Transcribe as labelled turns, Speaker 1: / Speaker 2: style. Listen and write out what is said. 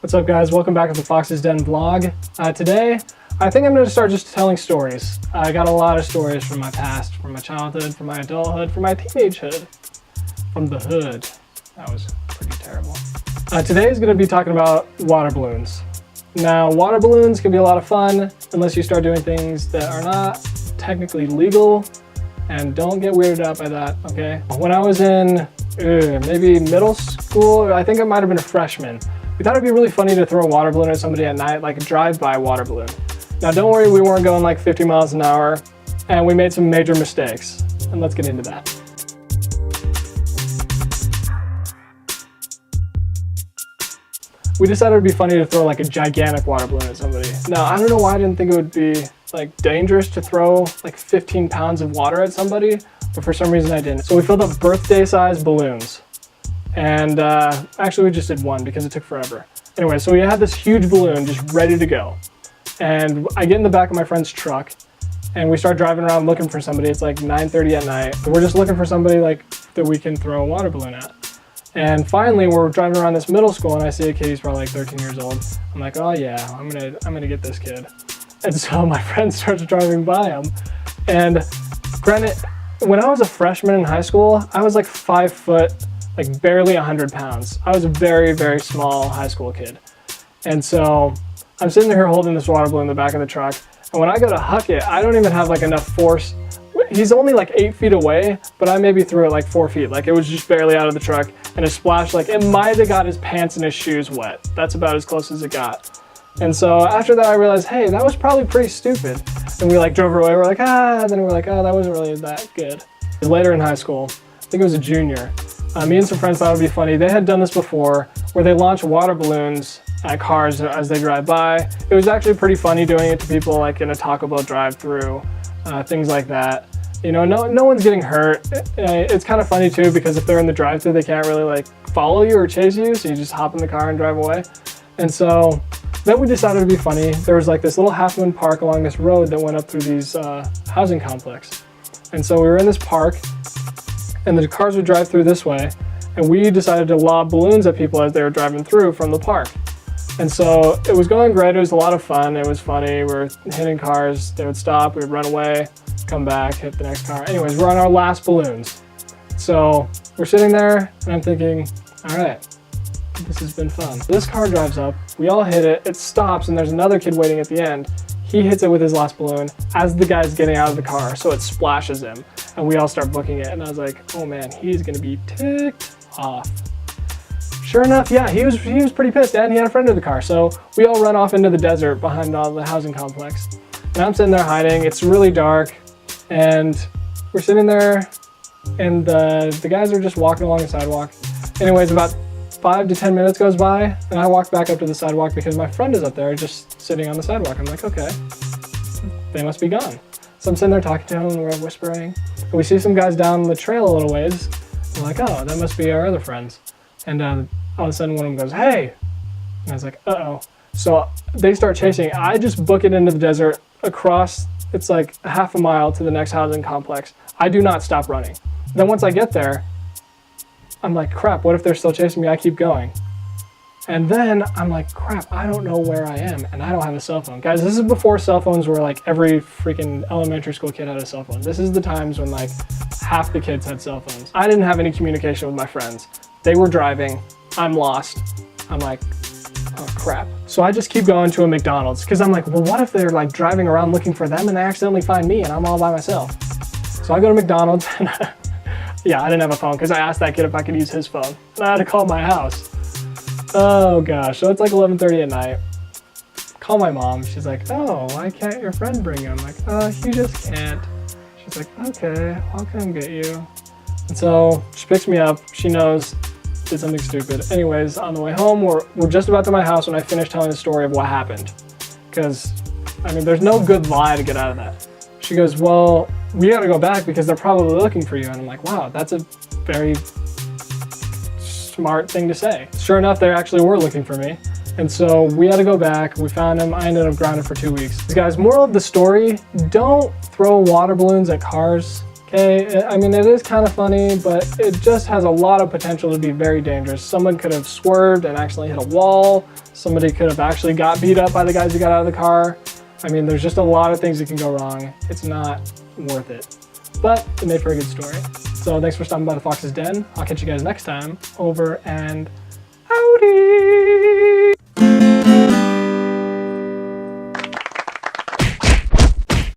Speaker 1: What's up, guys? Welcome back to the Fox's Den vlog. Today, I think I'm going to start just telling stories. I got a lot of stories from my past, from my childhood, from my adulthood, from my teenagehood, from the hood. That was pretty terrible. Today is going to be talking about water balloons. Now, water balloons can be a lot of fun unless you start doing things that are not technically legal, and don't get weirded out by that, okay? When I was in maybe middle school, I think I might have been a freshman, we thought it'd be really funny to throw a water balloon at somebody at night, like a drive-by water balloon. Now, don't worry, we weren't going like 50 miles an hour, and we made some major mistakes, and let's get into that. We decided it'd be funny to throw like a gigantic water balloon at somebody. Now, I don't know why I didn't think it would be like dangerous to throw like 15 pounds of water at somebody, but for some reason I didn't. So we filled up birthday-sized balloons. And actually we just did one because it took forever. Anyway, so we had this huge balloon just ready to go. And I get in the back of my friend's truck and we start driving around looking for somebody. It's like 9:30 at night. We're just looking for somebody like that we can throw a water balloon at. And finally we're driving around this middle school and I see a kid, he's probably like 13 years old. I'm like, oh yeah, I'm gonna get this kid. And so my friend starts driving by him. And granted, when I was a freshman in high school, I was like 5 foot, like barely 100 pounds. I was a very, very small high school kid. And so I'm sitting here holding this water balloon in the back of the truck. And when I go to huck it, I don't even have like enough force. He's only like 8 feet away, but I maybe threw it like 4 feet. Like it was just barely out of the truck and it splashed, like it might have got his pants and his shoes wet. That's about as close as it got. And so after that, I realized, hey, that was probably pretty stupid. And we like drove away, we're like, and then we're like, oh, that wasn't really that good. Later in high school, I think it was a junior, me and some friends thought it would be funny. They had done this before where they launch water balloons at cars as they drive by. It was actually pretty funny doing it to people like in a Taco Bell drive-through, things like that. You know, no one's getting hurt. It's kind of funny too because if they're in the drive-through, they can't really like follow you or chase you, so you just hop in the car and drive away. And so then we decided it'd be funny. There was like this little half-moon park along this road that went up through these housing complex. And so we were in this park and the cars would drive through this way, and we decided to lob balloons at people as they were driving through from the park. And so it was going great, it was a lot of fun, it was funny, we were hitting cars, they would stop, we would run away, come back, hit the next car. Anyways, we're on our last balloons. So we're sitting there, and I'm thinking, all right, this has been fun. This car drives up, we all hit it, it stops, and there's another kid waiting at the end. He hits it with his last balloon as the guy's getting out of the car, so it splashes him, and we all start booking it, and I was like, oh man, he's gonna be ticked off. Sure enough, yeah, he was pretty pissed, and he had a friend in the car, so we all run off into the desert behind all the housing complex. And I'm sitting there hiding, it's really dark, and we're sitting there, and the guys are just walking along the sidewalk. Anyways, about 5 to 10 minutes goes by, and I walk back up to the sidewalk because my friend is up there just sitting on the sidewalk. I'm like, okay, they must be gone. So I'm sitting there talking to him, and we're whispering, and we see some guys down the trail a little ways. I'm like, oh, that must be our other friends. And all of a sudden one of them goes, hey, and I was like, uh-oh. So they start chasing. I just book it into the desert across, it's like a half a mile to the next housing complex. I do not stop running. Then once I get there, I'm like, crap, what if they're still chasing me? I keep going. And then I'm like, crap, I don't know where I am, and I don't have a cell phone. Guys, this is before cell phones were like every freaking elementary school kid had a cell phone. This is the times when like half the kids had cell phones. I didn't have any communication with my friends. They were driving, I'm lost. I'm like, oh crap. So I just keep going to a McDonald's because I'm like, well, what if they're like driving around looking for them and they accidentally find me and I'm all by myself? So I go to McDonald's and yeah, I didn't have a phone because I asked that kid if I could use his phone. And I had to call my house. Oh gosh, so it's like 11:30 at night. Call my mom, she's like, oh, why can't your friend bring you? I'm like, he just can't. She's like, okay, I'll come get you. And so she picks me up, she knows, did something stupid. Anyways, on the way home, we're just about to my house when I finish telling the story of what happened. Because, I mean, there's no good lie to get out of that. She goes, well, we gotta go back because they're probably looking for you. And I'm like, wow, that's a very smart thing to say. Sure enough, they actually were looking for me. And so we had to go back, we found him, I ended up grounded for 2 weeks. Guys, moral of the story, don't throw water balloons at cars. Okay, I mean, it is kind of funny, but it just has a lot of potential to be very dangerous. Someone could have swerved and accidentally hit a wall. Somebody could have actually got beat up by the guys who got out of the car. I mean, there's just a lot of things that can go wrong. It's not worth it. But it made for a good story. So thanks for stopping by the Fox's Den. I'll catch you guys next time. Over and howdy!